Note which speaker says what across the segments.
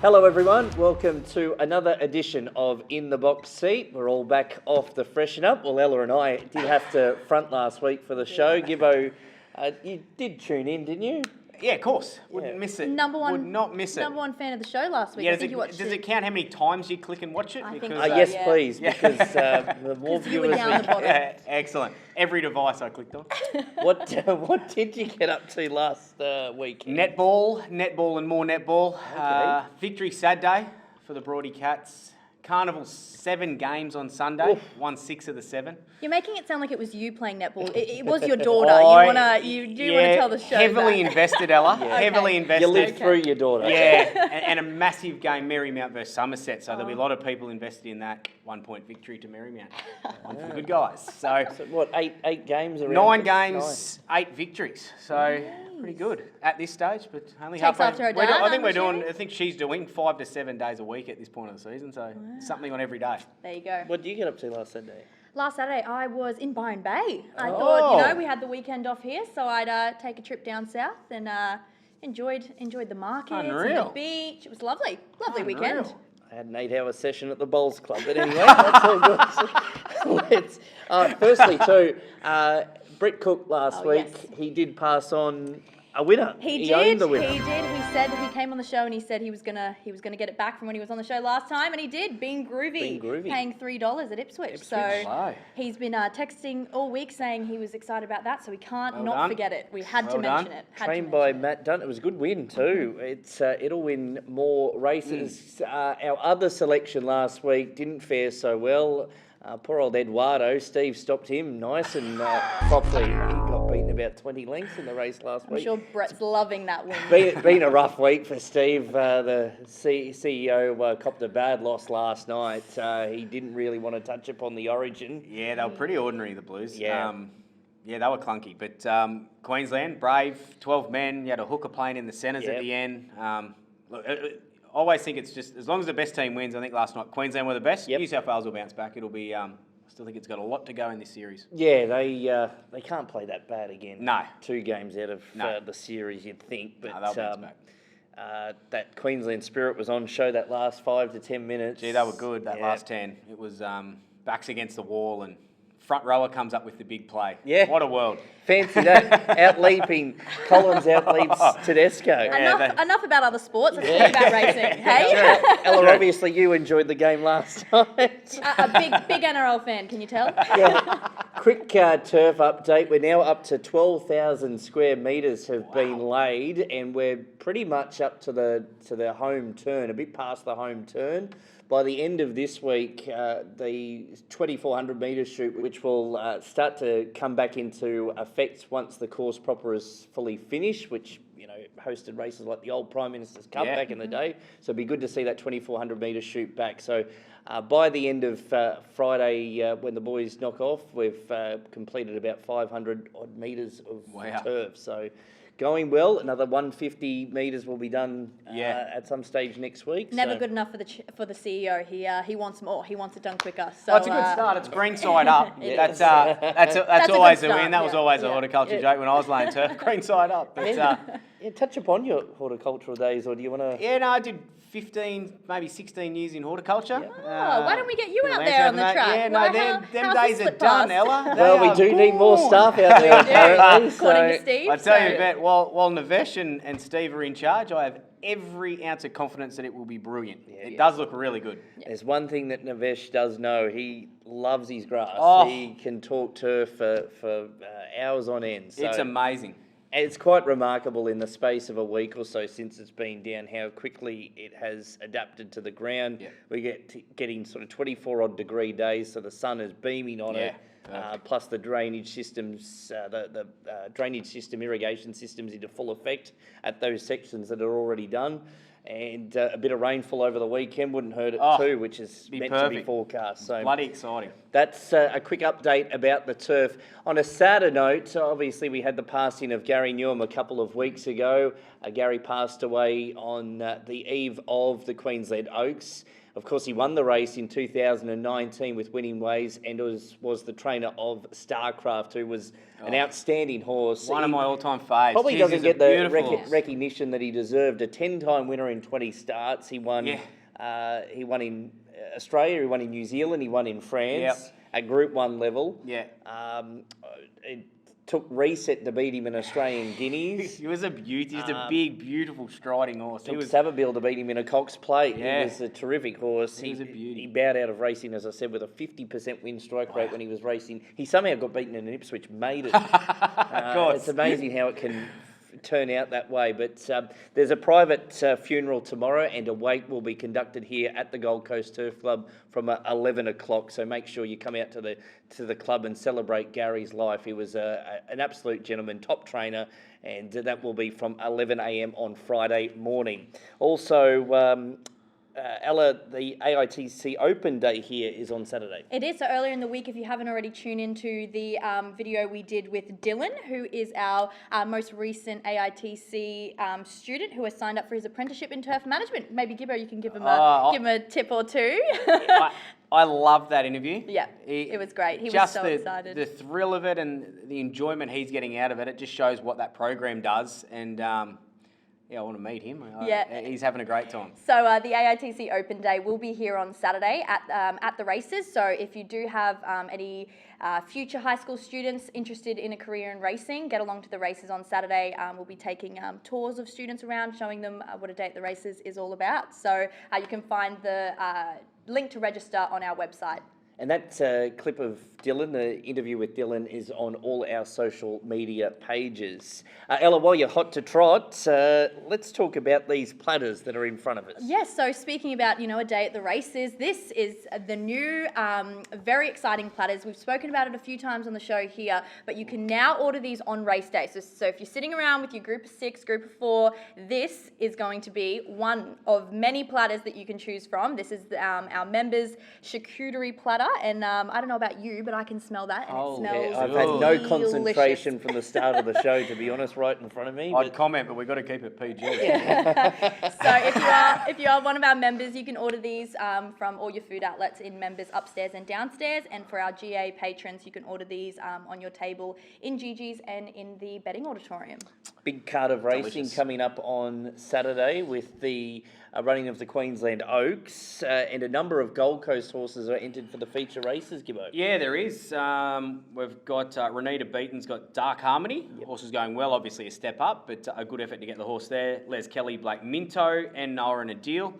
Speaker 1: Hello everyone, welcome to another edition of In the Box Seat. We're all back off the freshen up. Well, Ella and I did have to front last week for the show. Gibbo, you did tune in, didn't you?
Speaker 2: Yeah, of course. Wouldn't miss it. Would not miss it.
Speaker 3: Number one fan of the show last week.
Speaker 2: Yeah,
Speaker 3: I think you watched
Speaker 2: does it count how many times you click and watch it?
Speaker 3: I think
Speaker 1: Yes,
Speaker 3: yeah.
Speaker 1: please, because the more
Speaker 3: 'Cause you were
Speaker 1: viewers
Speaker 3: down the bottom.
Speaker 2: Yeah, excellent. Every device I clicked on.
Speaker 1: What did you get up to last week?
Speaker 2: Netball and more netball.
Speaker 1: Okay.
Speaker 2: Victory Saturday for the Broady Cats. Carnival 7 games on Sunday.
Speaker 1: Oof.
Speaker 2: Won 6 of the 7.
Speaker 3: You're making it sound like it was you playing netball. It was your daughter. You do want to tell the show
Speaker 2: Heavily
Speaker 3: that.
Speaker 2: invested, Ella.
Speaker 3: Yeah. Okay.
Speaker 2: Heavily invested.
Speaker 1: You lived through your daughter.
Speaker 2: Yeah, and a massive game, Marymount versus Somerset. So there'll be a lot of people invested in that 1-point victory to Marymount. One for the good guys. So
Speaker 1: So what, eight games around?
Speaker 2: 9 games, 8 victories. So pretty good at this stage, but only
Speaker 3: Takes
Speaker 2: halfway.
Speaker 3: after her dad,
Speaker 2: I think she's doing 5 to 7 days a week at this point of the season. So something on every day.
Speaker 3: There you go.
Speaker 1: What did you get up to last Sunday?
Speaker 3: Last Saturday, I was in Byron Bay. I
Speaker 2: Oh.
Speaker 3: thought, we had the weekend off here, so I'd take a trip down south and enjoyed the markets and the
Speaker 2: Unreal.
Speaker 3: beach. It was lovely. Lovely
Speaker 2: Unreal.
Speaker 3: weekend.
Speaker 1: I had an 8-hour session at the Bowls Club, but anyway, that's all good. Let's, firstly, too, Brett Cook last week,
Speaker 3: yes.
Speaker 1: he did pass on a winner.
Speaker 3: He did.
Speaker 1: owned the winner.
Speaker 3: He did. He said he came on the show and he said he was gonna get it back from when he was on the show last time, and he did. Being groovy, paying $3 at Ipswich. So
Speaker 2: Wow.
Speaker 3: he's been texting all week saying he was excited about that. So we can't
Speaker 2: Well
Speaker 3: not
Speaker 2: done.
Speaker 3: forget it. We had to
Speaker 2: Well
Speaker 3: mention
Speaker 2: done.
Speaker 3: it. Had to
Speaker 1: Trained by
Speaker 3: mention it.
Speaker 1: Matt Dunn. It was a good win too. It'll win more races. Our other selection last week didn't fare so well. Poor old Eduardo. Steve stopped him nice and properly. He got beaten about 20 lengths in the race last
Speaker 3: I'm
Speaker 1: week.
Speaker 3: sure Brett's loving that win.
Speaker 1: Been a rough week for Steve. The CEO copped a bad loss last night. He didn't really want to touch upon the origin.
Speaker 2: Yeah, they were pretty ordinary, the Blues.
Speaker 1: Yeah.
Speaker 2: Yeah, they were clunky. But Queensland, brave, 12 men. You had a hooker playing in the centres
Speaker 1: Yep.
Speaker 2: at the end. Look, I always think it's just, as long as the best team wins, I think last night Queensland were the best.
Speaker 1: Yep.
Speaker 2: New South Wales will bounce back. It'll be, I still think it's got a lot to go in this series.
Speaker 1: Yeah, they can't play that bad again.
Speaker 2: No.
Speaker 1: 2 games out of
Speaker 2: No.
Speaker 1: the series, you'd think. But
Speaker 2: No, they'll bounce back.
Speaker 1: that Queensland spirit was on show that last 5 to 10 minutes.
Speaker 2: Gee, they were good, that
Speaker 1: Yeah.
Speaker 2: last 10. It was backs against the wall and front rower comes up with the big play.
Speaker 1: Yeah.
Speaker 2: What a world.
Speaker 1: Fancy that. Outleaping. Collins outleaps Tedesco.
Speaker 3: Enough about other sports. Let's talk about racing. Hey,
Speaker 1: Ella, obviously you enjoyed the game last night.
Speaker 3: a big NRL fan. Can you tell?
Speaker 1: Yeah. Quick turf update. We're now up to 12,000 square metres have been laid, and we're pretty much up to the home turn, a bit past the home turn. By the end of this week, the 2,400 metre shoot, which will start to come back into effect once the course proper is fully finished, which hosted races like the old Prime Minister's Cup back in the day. So it'd be good to see that 2,400 metre shoot back. So by the end of Friday, when the boys knock off, we've completed about 500 odd metres of turf. So going well. Another 150 metres will be done at some stage next week.
Speaker 3: Never good enough for the CEO. He wants more. He wants it done quicker. So
Speaker 2: Well, it's a good start. It's green side up.
Speaker 3: It
Speaker 2: That's
Speaker 3: a
Speaker 2: always
Speaker 3: good
Speaker 2: a win.
Speaker 3: start,
Speaker 2: That was
Speaker 3: yeah.
Speaker 2: always a
Speaker 3: Yeah.
Speaker 2: horticulture joke when I was laying turf. Green side up. But,
Speaker 1: Yeah, touch upon your horticultural days, or do you want to?
Speaker 2: yeah, no, I did 15, maybe 16 years in horticulture.
Speaker 3: why don't we get you out there on the track?
Speaker 2: Yeah, no,
Speaker 3: Well,
Speaker 2: them
Speaker 3: how's
Speaker 2: days
Speaker 3: the
Speaker 2: are
Speaker 3: slip
Speaker 2: done,
Speaker 3: pass?
Speaker 2: Ella.
Speaker 1: Well, we do need more staff out there, apparently.
Speaker 3: According to
Speaker 1: So
Speaker 3: Steve.
Speaker 2: I tell you,
Speaker 3: so-
Speaker 2: Bet, while Navesh and Steve are in charge, I have every ounce of confidence that it will be brilliant. It does look really good.
Speaker 1: there's one thing that Navesh does know. He loves his grass.
Speaker 2: Oh.
Speaker 1: He can talk turf for hours on end. So
Speaker 2: It's amazing.
Speaker 1: it's quite remarkable in the space of a week or so since it's been down how quickly it has adapted to the ground.
Speaker 2: Yeah.
Speaker 1: We getting sort of 24 odd degree days, so the sun is beaming on it. Plus the drainage systems, the drainage system, irrigation systems into full effect at those sections that are already done. And a bit of rainfall over the weekend wouldn't hurt it too, which is meant to be
Speaker 2: perfect.
Speaker 1: forecast. So
Speaker 2: Bloody exciting.
Speaker 1: that's a quick update about the turf. On a sadder note, obviously we had the passing of Gary Newham a couple of weeks ago. Gary passed away on the eve of the Queensland Oaks. of course, he won the race in 2019 with Winning Ways, and was the trainer of Starcraft, who was an outstanding horse.
Speaker 2: One of my all-time faves.
Speaker 1: Probably
Speaker 2: Jeez,
Speaker 1: doesn't
Speaker 2: he's a
Speaker 1: get the
Speaker 2: beautiful horse.
Speaker 1: recognition that he deserved. A 10-time winner in 20 starts. He won.
Speaker 2: Yeah.
Speaker 1: He won in Australia. He won in New Zealand. He won in France at Group 1 level.
Speaker 2: Yeah.
Speaker 1: It took Reset to beat him in Australian Guineas.
Speaker 2: He was a beauty. He's a big, beautiful striding horse.
Speaker 1: Took Savabeel to beat him in a Cox Plate.
Speaker 2: Yeah.
Speaker 1: He was a terrific horse.
Speaker 2: He was a beauty.
Speaker 1: He bowed out of racing, as I said, with a 50% win strike rate when he was racing. He somehow got beaten in an Ipswich Maiden. It's amazing how it can turn out that way. But there's a private funeral tomorrow, and a wake will be conducted here at the Gold Coast Turf Club from 11 o'clock. So make sure you come out to the club and celebrate Gary's life. He was an absolute gentleman, top trainer, and that will be from 11 a.m. on Friday morning. Also, Ella, the AITC Open Day here is on Saturday.
Speaker 3: It is. So earlier in the week, if you haven't already tuned into the video we did with Dylan, who is our most recent AITC student who has signed up for his apprenticeship in turf management. Maybe Gibbo, you can give him a tip or two.
Speaker 2: I loved that interview.
Speaker 3: Yeah, it was great. He was so excited.
Speaker 2: The thrill of it and the enjoyment he's getting out of it, it just shows what that program does. And I want to meet him. He's having a great time.
Speaker 3: So the AITC Open Day will be here on Saturday at the races. So if you do have any future high school students interested in a career in racing, get along to the races on Saturday. We'll be taking tours of students around, showing them what a day at the races is all about. So you can find the link to register on our website.
Speaker 1: And that clip of Dylan, the interview with Dylan, is on all our social media pages. Ella, while you're hot to trot, let's talk about these platters that are in front of us.
Speaker 3: Yes, so speaking about, a day at the races, this is the new, very exciting platters. We've spoken about it a few times on the show here, but you can now order these on race day. So if you're sitting around with your group of 6, group of 4, this is going to be one of many platters that you can choose from. This is our members' charcuterie platter, and I don't know about you, but I can smell that, and it smells
Speaker 1: I've had no
Speaker 3: delicious.
Speaker 1: concentration from the start of the show, to be honest, right in front of me.
Speaker 2: I'd comment, but we've got to keep it PG.
Speaker 3: So if you are one of our members, you can order these from all your food outlets in members upstairs and downstairs. And for our GA patrons, you can order these on your table in Gigi's and in the betting auditorium.
Speaker 1: Big card of racing
Speaker 2: Delicious.
Speaker 1: coming up on Saturday with the running of the Queensland Oaks, and a number of Gold Coast horses are entered for the feature races, Gibbo.
Speaker 2: Yeah, there is. We've got Renita Beaton's got Dark Harmony. Yep. Horse is going well, obviously a step up, but a good effort to get the horse there. Les Kelly, Black Minto, and Noah and Adil.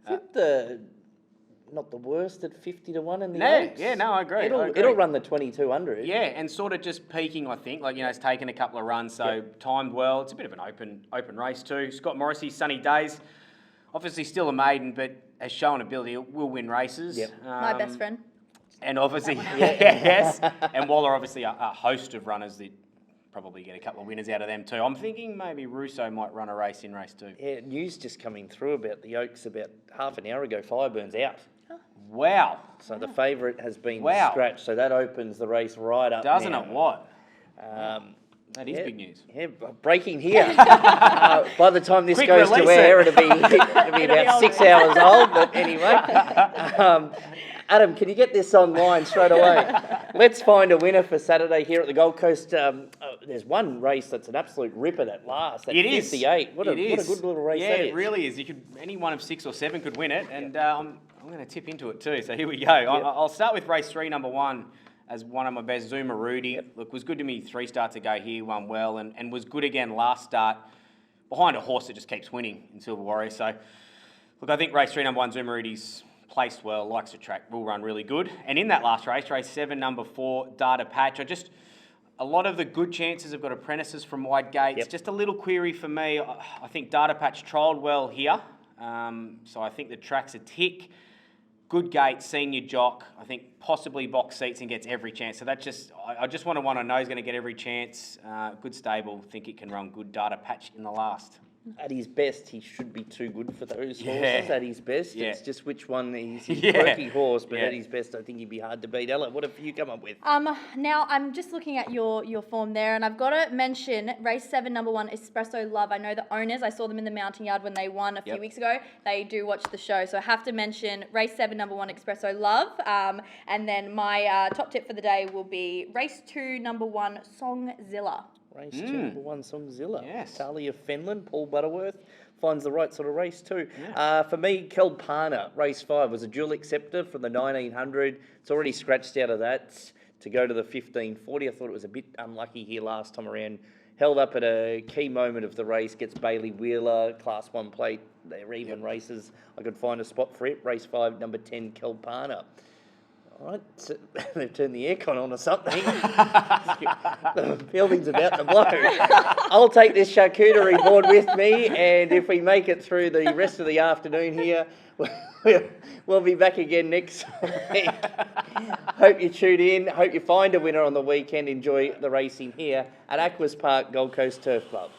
Speaker 1: Is it not the worst at 50 to 1 in the Oaks?
Speaker 2: Yeah, no, I agree.
Speaker 1: It'll run the 2200.
Speaker 2: Yeah, and sort of just peaking, I think. It's taken a couple of runs, so timed well. It's a bit of an open race too. Scott Morrissey, Sunny Days. Obviously still a maiden, but has shown ability, will win races.
Speaker 1: Yep.
Speaker 3: My best friend.
Speaker 2: And obviously, yes. And Waller, obviously, a host of runners that probably get a couple of winners out of them too. I'm thinking maybe Russo might run a race in race 2.
Speaker 1: Yeah, news just coming through about the Oaks about half an hour ago. Fireburn's out.
Speaker 2: Wow.
Speaker 1: So the favourite has been
Speaker 2: Wow.
Speaker 1: scratched. So that opens the race right up
Speaker 2: Doesn't
Speaker 1: now.
Speaker 2: it what? That is
Speaker 1: Yeah,
Speaker 2: big news.
Speaker 1: Yeah, breaking here. By the time this
Speaker 2: Quick
Speaker 1: goes to
Speaker 2: release
Speaker 1: air,
Speaker 2: it.
Speaker 1: it'll be about 6 hours old. But anyway, Adam, can you get this online straight away? Let's find a winner for Saturday here at the Gold Coast. There's one race that's an absolute ripper that last. At
Speaker 2: It is.
Speaker 1: 58. What a good little race
Speaker 2: yeah,
Speaker 1: that is.
Speaker 2: it really is. Any one of 6 or 7 could win it, and I'm going to tip into it too. So here we go. I'll start with race 3, number 1. As one of my best, Zuma Rudy. Look, was good to me 3 starts ago here, won well, and was good again last start behind a horse that just keeps winning in Silver Warrior. So, look, I think race 3, number 1, Zuma Rudy's placed well, likes the track, will run really good. And in that last race, race 7, number 4, Data Patch, a lot of the good chances have got apprentices from wide gates.
Speaker 1: Yep.
Speaker 2: Just a little query for me. I think Data Patch trialled well here. So I think the track's a tick. Good gate, senior jock. I think possibly box seats and gets every chance. So I just want to know he's going to get every chance. Good stable. Think it can run good. Data Patch in the last.
Speaker 1: At his best, he should be too good for those horses.
Speaker 2: Yeah.
Speaker 1: At his best,
Speaker 2: Yeah.
Speaker 1: it's just which one he's a
Speaker 2: Yeah.
Speaker 1: quirky horse, but
Speaker 2: Yeah.
Speaker 1: at his best, I think he'd be hard to beat. Ella, what have you come up with?
Speaker 3: Now I'm just looking at your form there, and I've got to mention race 7, number 1, Espresso Love. I know the owners. I saw them in the mounting yard when they won a few
Speaker 2: Yep.
Speaker 3: weeks ago. They do watch the show, so I have to mention race 7, number 1, Espresso Love. And then my top tip for the day will be race 2, number 1, Songzilla.
Speaker 1: Race 2, number 1, Songzilla.
Speaker 2: Yes.
Speaker 1: Talia Fenlon, Paul Butterworth finds the right sort of race too. For me, Kelpana, race 5, was a dual acceptor from the 1900. It's already scratched out of that to go to the 1540. I thought it was a bit unlucky here last time around. Held up at a key moment of the race, gets Bailey Wheeler, Class 1 plate. They're even races. I could find a spot for it. Race 5, number 10, Kelpana. All right, so they've turned the aircon on or something. The building's about to blow. I'll take this charcuterie board with me, and if we make it through the rest of the afternoon here, we'll be back again next week. Hope you tune in. Hope you find a winner on the weekend. Enjoy the racing here at Aquas Park Gold Coast Turf Club.